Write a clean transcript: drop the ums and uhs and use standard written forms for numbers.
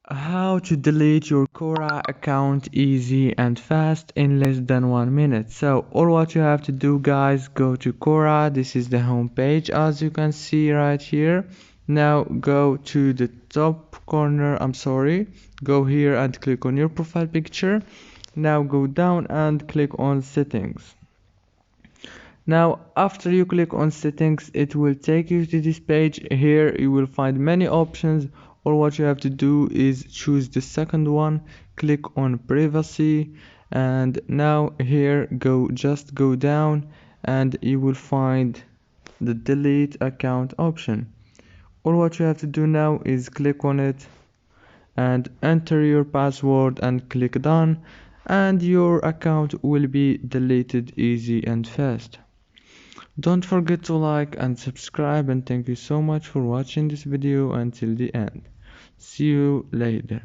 How to delete your Quora account easy and fast in less than 1 minute. So all what you have to do, guys, go to Quora. This is the home page as you can see right here. Now go to the top corner, go here and click on your profile picture. Now go down and click on settings. Now after you click on settings, it will take you to this page. Here you will find many options. All what you have to do is choose the second one, click on privacy, and now here just go down and you will find the delete account option. All what you have to do now is click on it and enter your password and click done, and your account will be deleted easy and fast. Don't forget to like and subscribe, and thank you so much for watching this video until the end. See you later.